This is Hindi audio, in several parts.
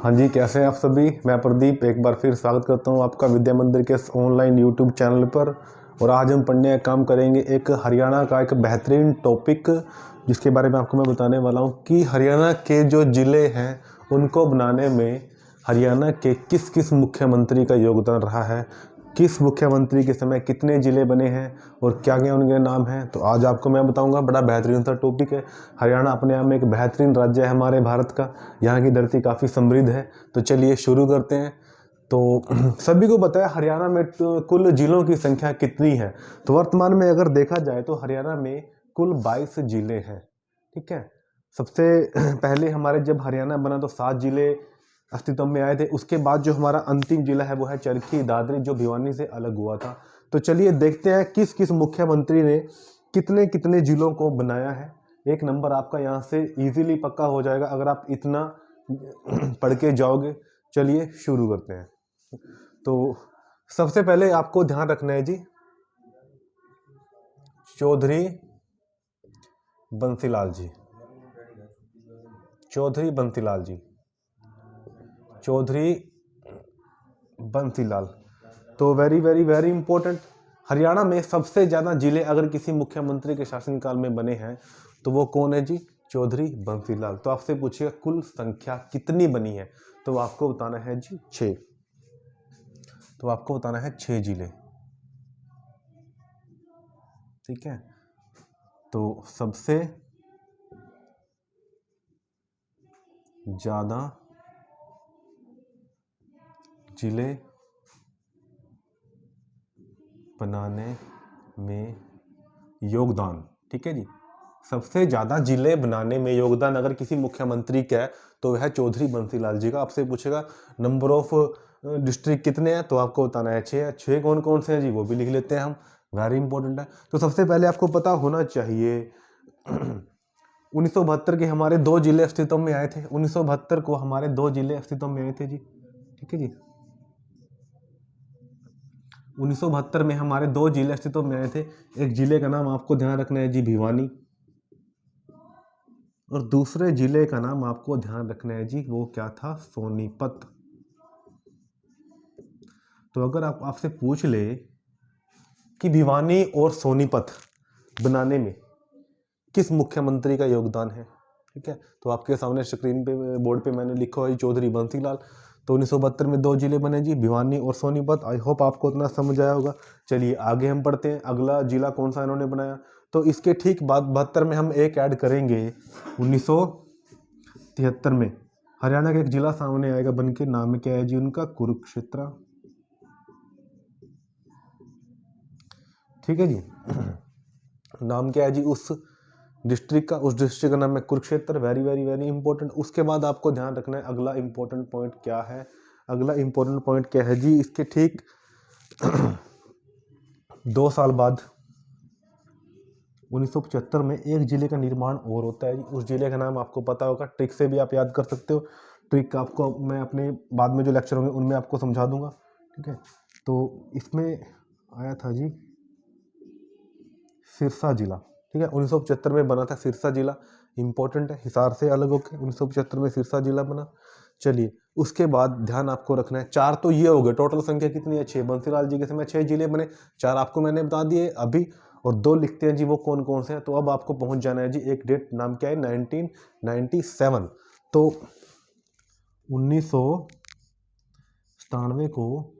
हाँ जी, कैसे हैं आप सभी। मैं प्रदीप एक बार फिर स्वागत करता हूँ आपका विद्या मंदिर के ऑनलाइन यूट्यूब चैनल पर। और आज हम पढ़ने का काम करेंगे एक हरियाणा का एक बेहतरीन टॉपिक, जिसके बारे में आपको मैं बताने वाला हूँ कि हरियाणा के जो ज़िले हैं उनको बनाने में हरियाणा के किस किस मुख्यमंत्री का योगदान रहा है, किस मुख्यमंत्री के समय कितने ज़िले बने हैं और क्या क्या उनके नाम हैं। तो आज आपको मैं बताऊंगा। बड़ा बेहतरीन सा टॉपिक है। हरियाणा अपने आप में एक बेहतरीन राज्य है हमारे भारत का। यहाँ की धरती काफ़ी समृद्ध है। तो चलिए शुरू करते हैं। तो सभी को पता है हरियाणा में कुल जिलों की संख्या कितनी है। तो वर्तमान में अगर देखा जाए तो हरियाणा में कुल 22 जिले हैं। ठीक है। सबसे पहले हमारे जब हरियाणा बना तो 7 जिले अस्तित्व में आए थे। उसके बाद जो हमारा अंतिम जिला है वो है चरखी दादरी, जो भिवानी से अलग हुआ था। तो चलिए देखते हैं किस किस मुख्यमंत्री ने कितने कितने जिलों को बनाया है। एक नंबर आपका यहाँ से इजीली पक्का हो जाएगा अगर आप इतना पढ़ के जाओगे। चलिए शुरू करते हैं। तो सबसे पहले आपको ध्यान रखना है जी, चौधरी बंसीलाल जी। चौधरी बंसीलाल जी, चौधरी बंसीलाल। तो very very very important. Haryana में सबसे ज़्यादा जिले अगर किसी मुख्यमंत्री के शासनकाल में बने हैं तो वो कौन है जी? चौधरी बंसीलाल। तो आपसे पूछिएगा कुल संख्या कितनी बनी है, तो आपको बताना है जी 6। तो आपको बताना है 6 जिले। ठीक है। तो सबसे ज़्यादा जिले बनाने में योगदान। ठीक है जी। सबसे ज़्यादा जिले बनाने में योगदान अगर किसी मुख्यमंत्री का है तो वह चौधरी बंसीलाल जी का। आपसे पूछेगा नंबर ऑफ डिस्ट्रिक्ट कितने हैं, तो आपको बताना है 6 है। 6 कौन कौन से हैं जी, वो भी लिख लेते हैं हम। वेरी इंपॉर्टेंट है। तो सबसे पहले आपको पता होना चाहिए 1972 के हमारे 2 जिले अस्तित्व में आए थे। 1972 को हमारे 2 जिले अस्तित्व में आए थे जी। ठीक है जी। 1972 में हमारे 2 जिले अस्तित्व में आए थे। एक जिले का नाम आपको ध्यान रखना है जी भिवानी, और दूसरे जिले का नाम आपको ध्यान रखना है जी, वो क्या था? सोनीपत। तो अगर आपसे पूछ ले कि भिवानी और सोनीपत बनाने में किस मुख्यमंत्री का योगदान है, ठीक है, तो आपके सामने स्क्रीन पे बोर्ड पे मैंने लिखा है चौधरी बंसीलाल। तो 1972 में 2 जिले बने जी, भिवानी और सोनीपत। आई होप आपको उतना समझ आया होगा। चलिए आगे हम पढ़ते हैं। अगला जिला कौन सा इन्होंने बनाया, तो इसके ठीक बाद 72 में हम एक ऐड करेंगे। 1973 में हरियाणा का एक जिला सामने आएगा बन के। नाम क्या है जी उनका? कुरुक्षेत्र। ठीक है जी। नाम क्या है जी उस डिस्ट्रिक्ट का? उस डिस्ट्रिक्ट का नाम है Kurukshetra. Very very very important. उसके बाद आपको ध्यान रखना है अगला इंपॉर्टेंट पॉइंट क्या है। अगला इंपॉर्टेंट पॉइंट क्या है जी? इसके ठीक 2 साल बाद 1975 में एक जिले का निर्माण और होता है जी। उस जिले का नाम आपको पता होगा। ट्रिक से भी आप याद कर सकते हो। ट्रिक आपको मैं अपने बाद में जो लेक्चर होंगे उनमें आपको समझा दूंगा। ठीक है। तो इसमें आया था जी सिरसा जिला। ठीक है। 1975 में बना था सिरसा जिला। इंपॉर्टेंट है। हिसार से अलग होकर 1975 में सिरसा जिला बना। चलिए उसके बाद ध्यान आपको रखना है 4 तो ये हो गए। टोटल संख्या कितनी है? 6। बंसीलाल जी के समय 6 जिले बने। 4 आपको मैंने बता दिए अभी, और 2 लिखते हैं जी वो कौन कौन से हैं। तो अब आपको पहुंच जाना है जी एक डेट। नाम क्या है? 1997। तो 1997 को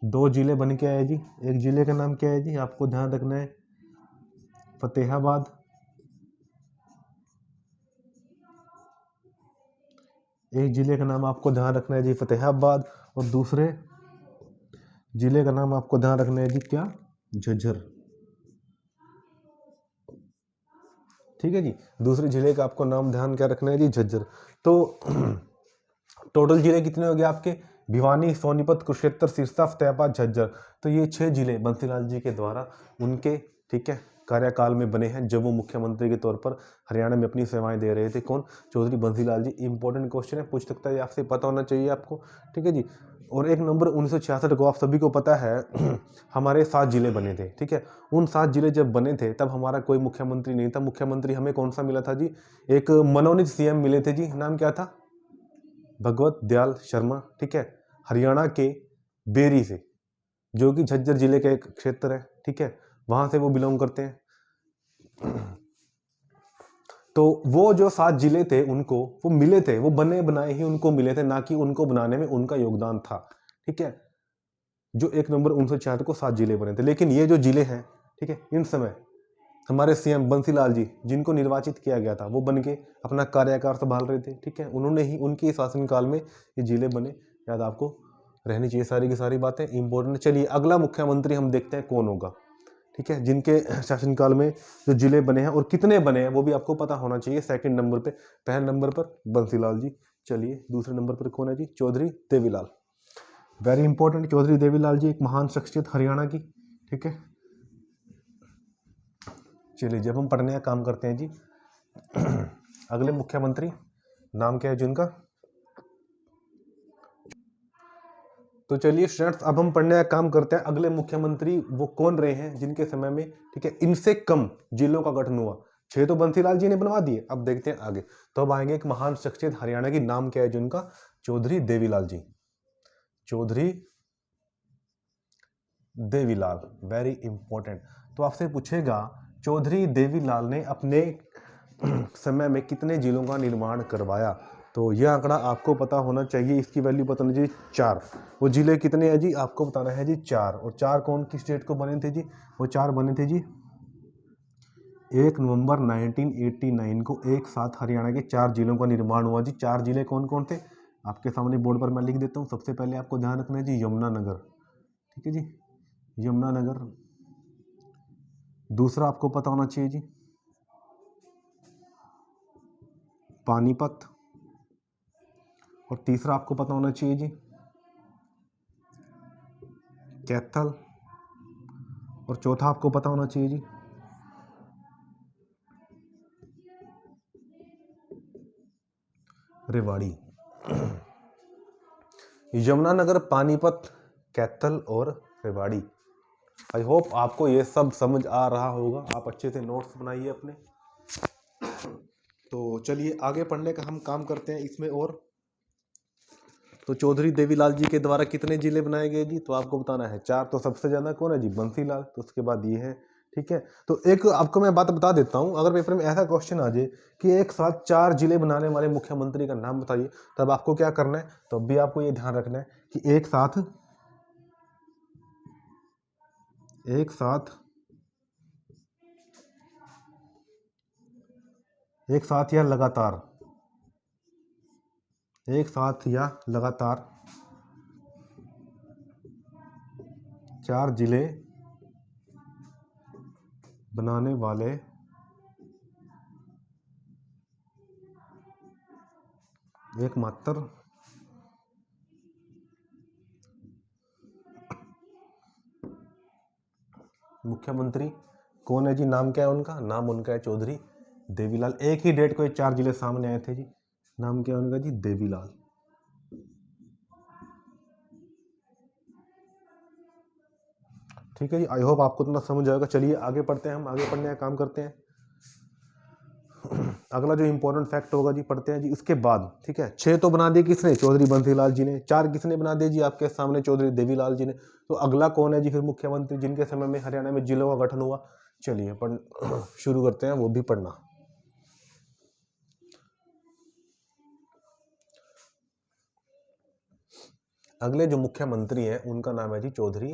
2 जिले बन के आए जी। एक जिले का नाम क्या है जी? आपको ध्यान रखना है फतेहाबाद। एक जिले का नाम आपको ध्यान रखना है जी फतेहाबाद, और दूसरे जिले का नाम आपको ध्यान रखना है जी क्या? झज्जर। ठीक है जी। दूसरे जिले का आपको नाम ध्यान क्या रखना है जी? झज्जर। तो टोटल जिले कितने हो गए आपके? भिवानी, सोनीपत, कुरुक्षेत्र, सिरसा, फतेहाबाद, झज्जर। तो ये 6 जिले बंसीलाल जी के द्वारा उनके, ठीक है, कार्यकाल में बने हैं जब वो मुख्यमंत्री के तौर पर हरियाणा में अपनी सेवाएं दे रहे थे। कौन? चौधरी बंसीलाल जी। इंपॉर्टेंट क्वेश्चन है, पूछ सकता है आपसे, पता होना चाहिए आपको। ठीक है जी। और एक नंबर 1966 को आप सभी को पता है हमारे 7 जिले बने थे। ठीक है। उन 7 जिले जब बने थे तब हमारा कोई मुख्यमंत्री नहीं था। मुख्यमंत्री हमें कौन सा मिला था जी? एक मनोनीत सीएम मिले थे जी। नाम क्या था? भगवत दयाल शर्मा, ठीक है, हरियाणा के बेरी से, जो कि झज्जर जिले का एक क्षेत्र है, ठीक है, वहां से वो बिलोंग करते हैं। तो वो जो 7 जिले थे उनको वो मिले थे, वो बने बनाए ही उनको मिले थे, ना कि उनको बनाने में उनका योगदान था, ठीक है। जो 1 नवंबर 1976 को 7 जिले बने थे। लेकिन ये जो जिले हैं, ठीक है, इन समय हमारे सीएम बंसीलाल जी, जिनको निर्वाचित किया गया था, वो बन के अपना कार्यकाल संभाल रहे थे, ठीक है। उन्होंने ही, उनके शासनकाल में ये जिले बने। याद आपको रहनी चाहिए सारी की सारी बातें, इंपॉर्टेंट। चलिए अगला मुख्यमंत्री हम देखते हैं कौन होगा, ठीक है, जिनके शासनकाल में जो जिले बने हैं और कितने बने हैं वो भी आपको पता होना चाहिए। सेकंड नंबर पे, पहले नंबर पर बंसीलाल जी। चलिए दूसरे नंबर पर कौन है जी? चौधरी देवीलाल। वेरी इंपॉर्टेंट, चौधरी देवीलाल जी एक महान शख्सियत हरियाणा की, ठीक है। चलिए जब हम पढ़ने का काम करते हैं जी, अगले मुख्यमंत्री नाम क्या है जी उनका? तो चलिए स्टूडेंट्स अब हम पढ़ने का काम करते हैं, अगले मुख्यमंत्री वो कौन रहे हैं जिनके समय में, ठीक है, इनसे कम जिलों का गठन हुआ। 6 तो बंसीलाल जी ने बनवा दिए, अब देखते हैं आगे। तो अब आएंगे एक महान शख्सियत हरियाणा की, नाम क्या है जी उनका? चौधरी देवीलाल जी। Chaudhary Devilal, very important. तो आपसे पूछेगा चौधरी देवीलाल ने अपने समय में कितने जिलों का निर्माण करवाया? तो यह आंकड़ा आपको पता होना चाहिए, इसकी वैल्यू पता होनी चाहिए 4। वो जिले कितने हैं जी? आपको बताना है जी 4। और 4 कौन की स्टेट को बने थे जी? वो 4 बने थे जी 1 नवंबर 1989 को एक साथ हरियाणा के 4 जिलों का निर्माण हुआ जी। 4 जिले कौन कौन थे? आपके सामने बोर्ड पर मैं लिख देता हूँ। सबसे पहले आपको ध्यान रखना है जी यमुनानगर, ठीक है जी, यमुनानगर। दूसरा आपको पता होना चाहिए जी पानीपत। और तीसरा आपको पता होना चाहिए जी कैथल। और चौथा आपको पता होना चाहिए जी रेवाड़ी। यमुनानगर, पानीपत, कैथल और रेवाड़ी। आई होप आपको ये सब समझ आ रहा होगा। आप अच्छे से नोट्स बनाइए अपने। तो चलिए आगे पढ़ने का हम काम करते हैं इसमें। और तो चौधरी देवीलाल जी के द्वारा कितने जिले बनाए गए जी? तो आपको बताना है 4। तो सबसे ज्यादा कौन है जी? बंसीलाल। तो उसके बाद ये है, ठीक है। तो एक आपको मैं बात बता देता हूं, अगर पेपर में ऐसा क्वेश्चन आ जाए कि एक साथ 4 जिले बनाने वाले मुख्यमंत्री का नाम बताइए, तब आपको क्या करना है? तो भी आपको ये ध्यान रखना है कि एक साथ या लगातार, एक साथ या लगातार 4 जिले बनाने वाले एकमात्र मुख्यमंत्री कौन है जी? नाम क्या है उनका? नाम उनका है चौधरी देवीलाल। एक ही डेट को ये 4 जिले सामने आए थे जी। नाम क्या है उनका जी? देवीलाल। ठीक है जी, आई होप आपको इतना समझ आएगा। चलिए आगे पढ़ते हैं, हम आगे पढ़ने का काम करते हैं। अगला जो इंपॉर्टेंट फैक्ट होगा जी, पढ़ते हैं जी उसके बाद, ठीक है। 6 तो बना दिए किसने? चौधरी बंसीलाल जी ने। 4 किसने बना दिए जी? आपके सामने चौधरी देवीलाल जी ने। तो अगला कौन है जी फिर मुख्यमंत्री जिनके समय में हरियाणा में जिलों का गठन हुआ? चलिए पढ़ शुरू करते हैं, वो भी पढ़ना। अगले जो मुख्यमंत्री हैं उनका नाम है जी चौधरी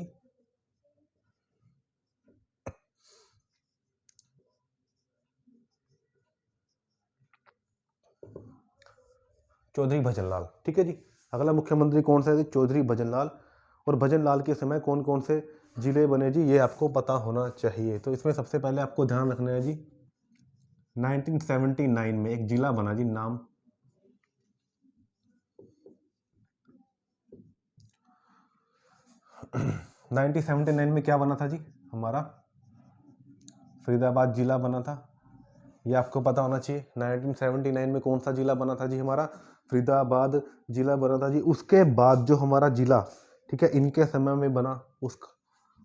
भजनलाल, ठीक है जी। अगला मुख्यमंत्री कौन सा है जी? चौधरी भजनलाल। और भजनलाल के समय कौन कौन से जिले बने जी? ये आपको पता होना चाहिए। तो इसमें सबसे पहले आपको ध्यान रखना है जी 1979 में एक जिला बना जी, नाम 1979 में क्या बना था जी? हमारा फरीदाबाद जिला बना था। ये आपको पता होना चाहिए। 1979 में कौन सा जिला बना था जी? हमारा फरीदाबाद जिला बना था जी। उसके बाद जो हमारा जिला, ठीक है, इनके समय में बना, उसका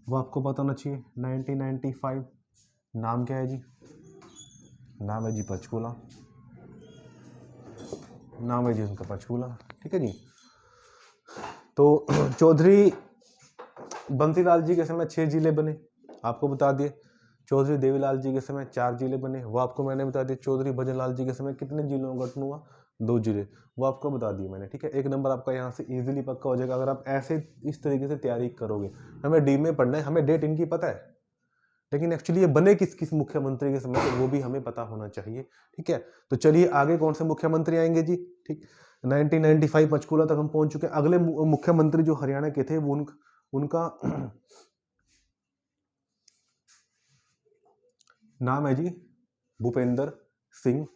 वो आपको पता होना चाहिए 1995। नाम क्या है जी? नाम है जी पंचकूला। नाम है जी उनका पंचकूला। ठीक है जी। तो चौधरी बंसीलाल जी के समय 6 जिले बने, आपको बता दिए। चौधरी देवीलाल जी के समय 4 जिले बने, वो आपको मैंने बता दिया। चौधरी भजनलाल जी के समय कितने जिलों का गठन हुआ, 2 जिले, वो आपको बता दिए मैंने। ठीक है, 1 नंबर आपका यहाँ से इजीली पक्का हो जाएगा अगर आप ऐसे इस तरीके से तैयारी करोगे। हमें डी में पढ़ना है, हमें डेट इनकी पता है, लेकिन एक्चुअली ये बने किस किस मुख्यमंत्री के समय वो भी हमें पता होना चाहिए। ठीक है, तो चलिए आगे कौन से मुख्यमंत्री आएंगे जी। ठीक, 1995 पंचकूला तक हम पहुंच चुके हैं। अगले मुख्यमंत्री जो हरियाणा के थे वो उनका नाम है जी भूपेंद्र सिंह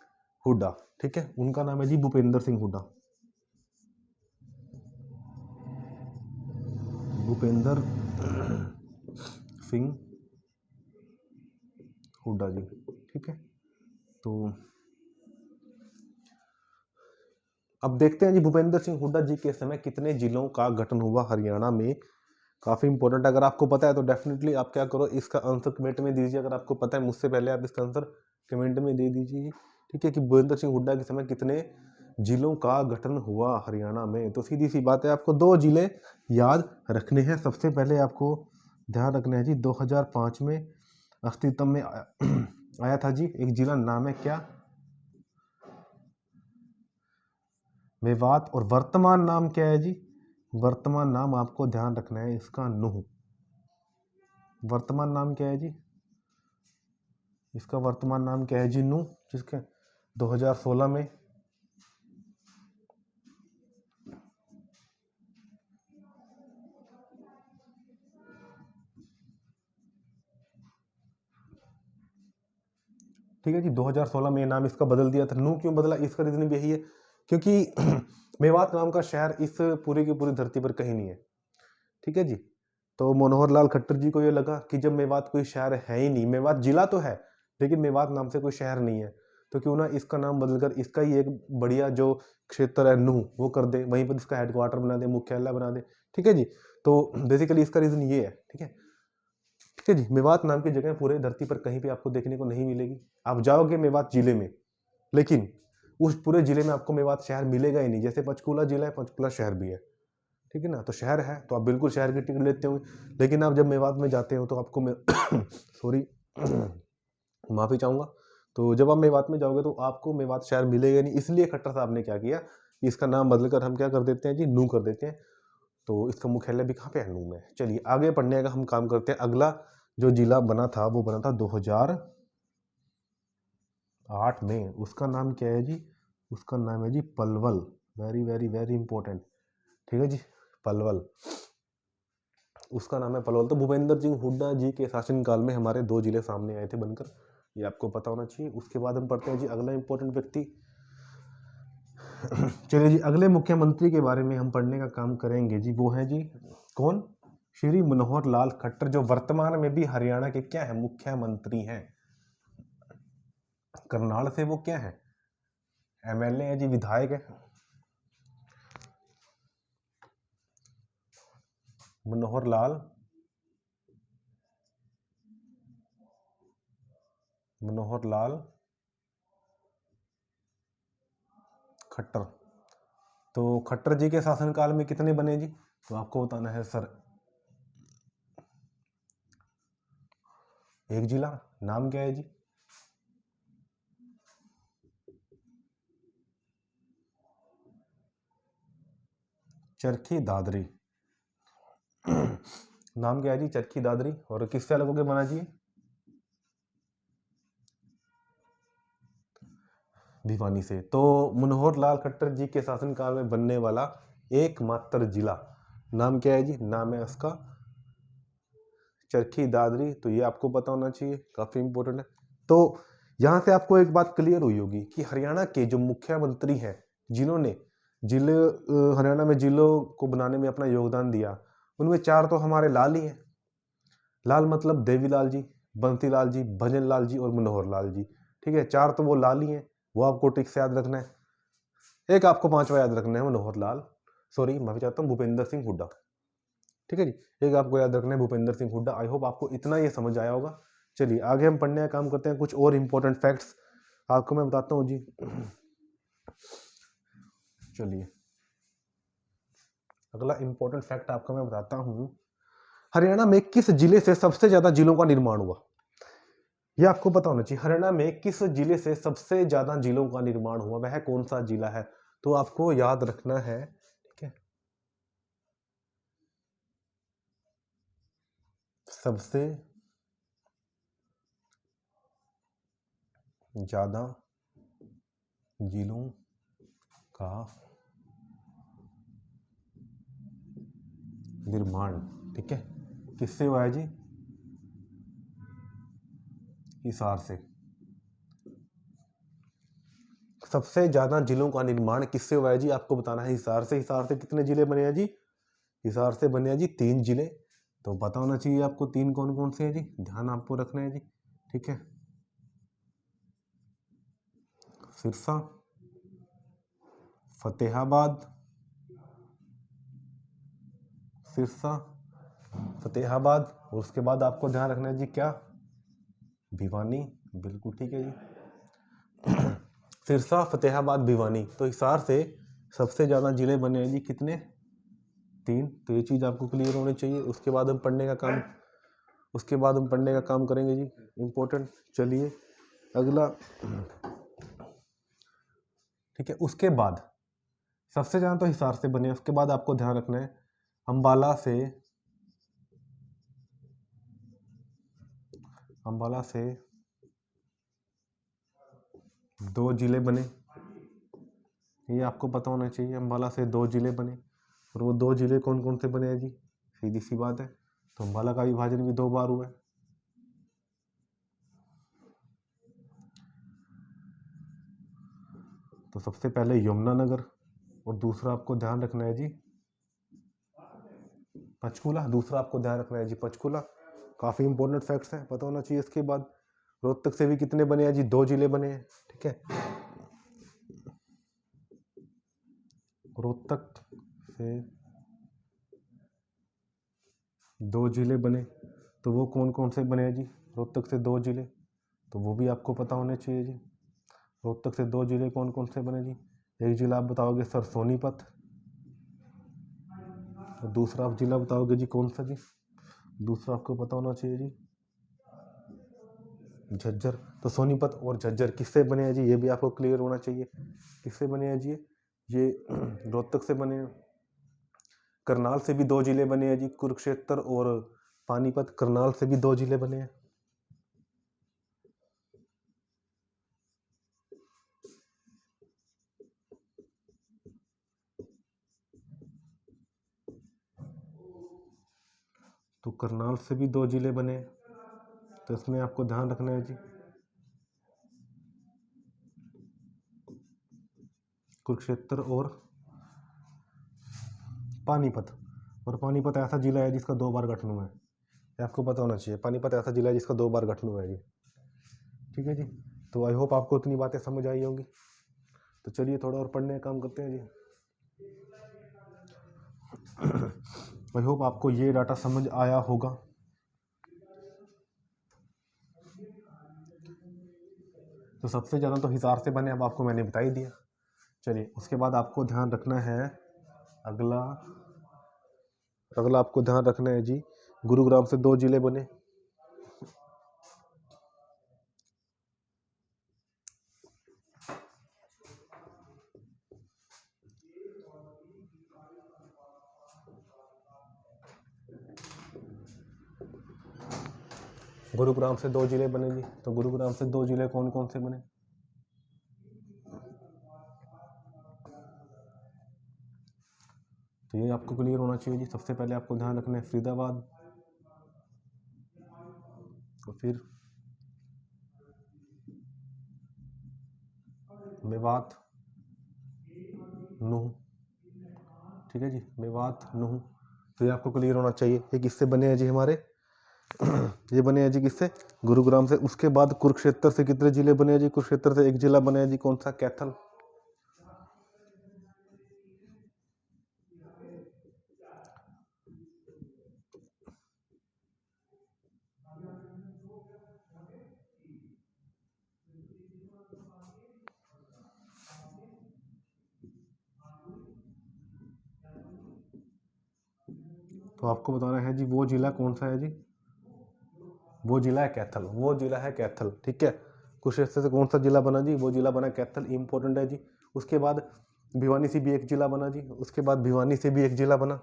हुड्डा। ठीक है, उनका नाम है जी भूपेंद्र सिंह हुड्डा, भूपेंद्र सिंह हुड्डा जी। ठीक है, तो अब देखते हैं जी भूपेंद्र सिंह हुड्डा जी के समय कितने जिलों का गठन हुआ हरियाणा में। काफ़ी इंपॉर्टेंट, अगर आपको पता है तो डेफिनेटली आप क्या करो, इसका आंसर कमेंट में दीजिए। अगर आपको पता है मुझसे पहले आप इसका आंसर कमेंट में दे दीजिए। ठीक है, कि भूपेंद्र सिंह हुड्डा के समय कितने जिलों का गठन हुआ हरियाणा में। तो सीधी सी बात है, आपको 2 जिले याद रखने हैं। सबसे पहले आपको ध्यान रखना है जी 2005 में अस्तित्व में आया था जी एक जिला, नाम है क्या, मेवात। और वर्तमान नाम क्या है जी, वर्तमान नाम आपको ध्यान रखना है इसका नूह। वर्तमान नाम क्या है जी, इसका वर्तमान नाम क्या है जी, नूह। जिसके 2016 में ठीक है जी, 2016 में ये नाम इसका बदल दिया था। नूह क्यों बदला, इसका रीजन भी यही है क्योंकि मेवात नाम का शहर इस पूरी की पूरी धरती पर कहीं नहीं है। ठीक है जी, तो मनोहर लाल खट्टर जी को ये लगा कि जब मेवात कोई शहर है ही नहीं, मेवात जिला तो है लेकिन मेवात नाम से कोई शहर नहीं है, तो क्यों ना इसका नाम बदलकर इसका ही एक बढ़िया जो क्षेत्र है नूह वो कर दे, वहीं पर इसका हेडक्वार्टर बना दे, मुख्यालय बना दे। ठीक है जी, तो बेसिकली इसका रीजन ये है। ठीक है, ठीक है जी, मेवात नाम की जगह पूरे धरती पर कहीं पे आपको देखने को नहीं मिलेगी। आप जाओगे मेवात जिले में, लेकिन उस पूरे जिले में आपको मेवात शहर मिलेगा ही नहीं। जैसे पंचकूला जिला है, पंचकूला शहर भी है। ठीक है ना, तो शहर है तो आप बिल्कुल शहर की टिकट लेते होंगे, लेकिन आप जब मेवात में जाते हो तो आपको सॉरी माफ़ी चाहूँगा, तो जब आप मेवात में जाओगे तो आपको मेवात शहर मिलेगा नहीं। इसलिए खट्टर साहब ने क्या किया कि इसका नाम बदलकर हम क्या कर देते हैं जी, नूह कर देते हैं। तो इसका मुख्यालय भी कहाँ पे है, नूह में। चलिए आगे पढ़ने का हम काम करते हैं। अगला जो जिला बना था वो बना था 2008 में। उसका नाम क्या है जी, उसका नाम है जी Palwal. Very very very important. ठीक है जी, पलवल, उसका नाम है पलवल। तो भूपेंद्र सिंह हुड्डा जी के शासनकाल में हमारे 2 जिले सामने आए थे बनकर, ये आपको पता होना चाहिए। उसके बाद हम पढ़ते हैं जी अगला इंपॉर्टेंट व्यक्ति। चलिए जी, अगले मुख्यमंत्री के बारे में हम पढ़ने का काम करेंगे जी, वो है जी कौन, श्री मनोहर लाल खट्टर, जो वर्तमान में भी हरियाणा के क्या है, मुख्यमंत्री हैं। करनाल से वो क्या है, एमएलए है जी, विधायक है। मनोहर लाल खट्टर। तो खट्टर जी के शासनकाल में कितने बने जी, तो आपको बताना है सर। 1 जिला, नाम क्या है जी, चरखी दादरी। नाम क्या है जी, चरखी दादरी। और किससे अलग होकर बना जी, भिवानी से। तो मनोहर लाल खट्टर जी के शासनकाल में बनने वाला एकमात्र जिला, नाम क्या है जी, नाम है उसका चरखी दादरी। तो ये आपको पता होना चाहिए, काफी इंपॉर्टेंट है। तो यहाँ से आपको एक बात क्लियर हुई होगी कि हरियाणा के जो मुख्यमंत्री हैं, जिन्होंने जिले हरियाणा में जिलों को बनाने में अपना योगदान दिया, उनमें 4 तो हमारे लाल ही हैं। लाल मतलब देवीलाल जी, बंसीलाल जी, भजन लाल जी और मनोहर लाल जी। ठीक है, 4 तो वो लाल ही हैं, वो आपको ट्रिक से याद रखना है। एक आपको 5वां याद रखना है, मनोहर लाल, सॉरी माफी चाहता हूँ, भूपेंद्र सिंह हुड्डा। ठीक है जी, एक आपको याद रखना है भूपेंद्र सिंह हुड्डा। आई होप आपको इतना ये समझ आया होगा। चलिए आगे हम पढ़ने का काम करते हैं। कुछ और इंपॉर्टेंट फैक्ट्स आपको मैं बताता हूँ जी। चलिए अगला इंपॉर्टेंट फैक्ट आपको मैं बताता हूं, हरियाणा में किस जिले से सबसे ज्यादा जिलों का निर्माण हुआ? ये आपको पता होना चाहिए। हरियाणा में किस जिले से सबसे ज्यादा जिलों का निर्माण हुआ, वह कौन सा जिला है? तो आपको याद रखना है, ठीक है, सबसे ज्यादा जिलों का निर्माण, ठीक है, किससे हुआ है जी? हिसार से। सबसे ज्यादा जिलों का निर्माण किससे हुआ है जी? आपको बताना है हिसार से। हिसार से कितने जिले बने हैं जी? हिसार से बने हैं जी 3 जिले। तो पता होना चाहिए आपको 3 कौन कौन से हैं जी, ध्यान आपको रखना है जी, ठीक है। सिरसा, फतेहाबाद, सिरसा, फतेहाबाद, और उसके बाद आपको ध्यान रखना है जी क्या? भिवानी। बिल्कुल ठीक है जी। सिरसा, फतेहाबाद, भिवानी। तो हिसार से सबसे ज्यादा जिले बने हैं जी कितने? 3। तो ये चीज आपको क्लियर होनी चाहिए। उसके बाद हम पढ़ने का काम करेंगे जी, इंपॉर्टेंट। चलिए अगला, ठीक है, उसके बाद सबसे ज्यादा तो हिसार से बने, उसके बाद आपको ध्यान रखना है अंबाला से 2 जिले बने। ये आपको पता होना चाहिए, अंबाला से 2 जिले बने। और वो 2 जिले कौन कौन से बने हैं जी? सीधी सी बात है, तो अंबाला का विभाजन भी 2 बार हुआ है। तो सबसे पहले यमुनानगर, और दूसरा आपको ध्यान रखना है जी पंचकूला। दूसरा आपको ध्यान रखना है जी पंचकूला। काफी इंपॉर्टेंट फैक्ट्स हैं, पता होना चाहिए। इसके बाद रोहतक से भी कितने बने हैं जी? 2 जिले बने हैं, ठीक है। रोहतक से 2 जिले बने, तो वो कौन कौन से बने हैं जी? रोहतक से 2 जिले, तो वो भी आपको पता होने चाहिए जी। रोहतक से 2 जिले कौन कौन से बने जी? एक जिला आप बताओगे सर सोनीपत, और दूसरा आप जिला बताओगे जी कौन सा जी? दूसरा आपको पता होना चाहिए जी झज्जर। तो सोनीपत और झज्जर किससे बने हैं जी? ये भी आपको क्लियर होना चाहिए। किससे बने हैं जी? ये रोहतक से बने हैं। करनाल से भी 2 जिले बने हैं जी, कुरुक्षेत्र और पानीपत। करनाल से भी 2 जिले बने हैं। तो करनाल से भी 2 जिले बने हैं, तो इसमें आपको ध्यान रखना है जी कुरुक्षेत्र और पानीपत। और पानीपत ऐसा जिला है जिसका 2 बार गठन हुआ है, ये आपको पता होना चाहिए। पानीपत ऐसा जिला है जिसका 2 बार गठन हुआ है जी, ठीक है जी। तो आई होप आपको इतनी बातें समझ आई होंगी। तो चलिए थोड़ा और पढ़ने का काम करते हैं जी। आई होप आपको ये डाटा समझ आया होगा। तो सबसे ज़्यादा तो हिसार से बने, अब आपको मैंने बता ही दिया। चलिए उसके बाद आपको ध्यान रखना है अगला अगला आपको ध्यान रखना है जी गुरुग्राम से 2 जिले बने। गुरुग्राम से 2 जिले बने जी। तो गुरुग्राम से 2 जिले कौन कौन से बने? तो ये आपको क्लियर होना चाहिए जी। सबसे पहले आपको ध्यान रखना है फरीदाबाद, और फिर मेवात, नूह, ठीक है जी, मेवात, नूह। तो ये आपको क्लियर होना चाहिए। ये किससे बने हैं जी हमारे? ये बने हैं जी किससे? गुरुग्राम से। उसके बाद कुरुक्षेत्र से कितने जिले बने हैं जी? कुरुक्षेत्र से 1 जिला बने हैं जी, कौन सा? कैथल। तो आपको बताना है जी वो जिला कौन सा है जी, वो जिला है कैथल, वो जिला है कैथल। ठीक है, कुरुक्षेत्र से कौन सा जिला बना जी, वो जिला बना कैथल, इंपॉर्टेंट है जी। उसके बाद भिवानी से भी एक जिला बना जी, उसके बाद भिवानी से भी एक जिला बना।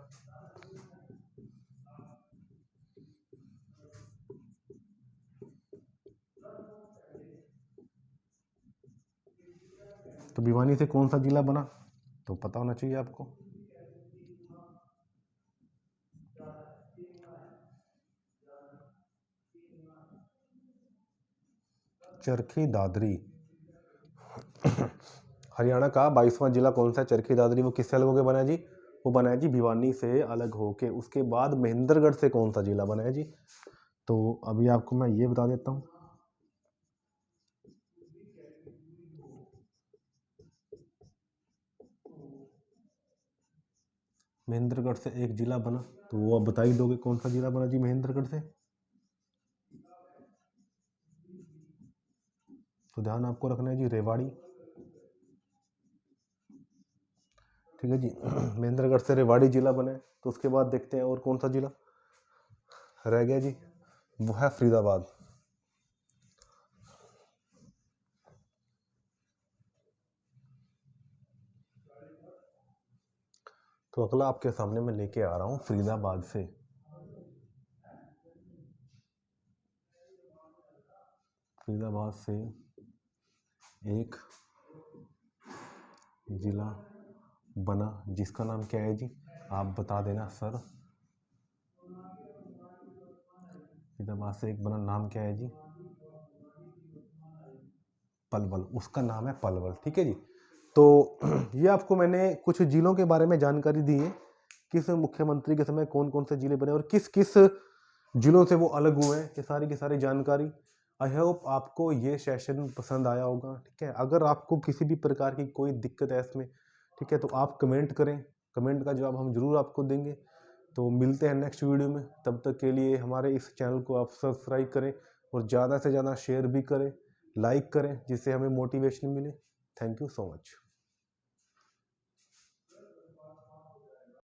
तो भिवानी से कौन सा जिला बना, तो पता होना चाहिए आपको। चरखी दादरी। हरियाणा का 22वां जिला कौन सा है, चरखी दादरी। वो किससे अलग होकर बना है जी, वो बना है जी भिवानी से अलग होके। उसके बाद महेंद्रगढ़ से कौन सा जिला बना है जी, तो अभी आपको मैं ये बता देता हूँ। महेंद्रगढ़ से एक जिला बना, तो वो आप बता ही दोगे कौन सा जिला बना जी महेंद्रगढ़ से। तो ध्यान आपको रखना है जी रेवाड़ी। ठीक है जी, महेंद्रगढ़ से रेवाड़ी जिला बना है। तो उसके बाद देखते हैं और कौन सा जिला रह गया जी, वो है फरीदाबाद। तो अगला आपके सामने मैं लेके आ रहा हूँ फरीदाबाद से। फरीदाबाद से एक जिला बना जिसका नाम क्या है जी, आप बता देना सर। फरीदाबाद से एक बना, नाम क्या है जी, पलवल, उसका नाम है पलवल। ठीक है जी, तो ये आपको मैंने कुछ जिलों के बारे में जानकारी दी है, किस मुख्यमंत्री के समय कौन कौन से जिले बने और किस किस जिलों से वो अलग हुए हैं, ये सारी की सारी जानकारी। आई होप आपको ये सेशन पसंद आया होगा। ठीक है, अगर आपको किसी भी प्रकार की कोई दिक्कत है इसमें, ठीक है, तो आप कमेंट करें, कमेंट का जवाब हम जरूर आपको देंगे। तो मिलते हैं नेक्स्ट वीडियो में, तब तक के लिए हमारे इस चैनल को आप सब्सक्राइब करें और ज़्यादा से ज़्यादा शेयर भी करें, लाइक करें, जिससे हमें मोटिवेशन मिले। Thank you so much.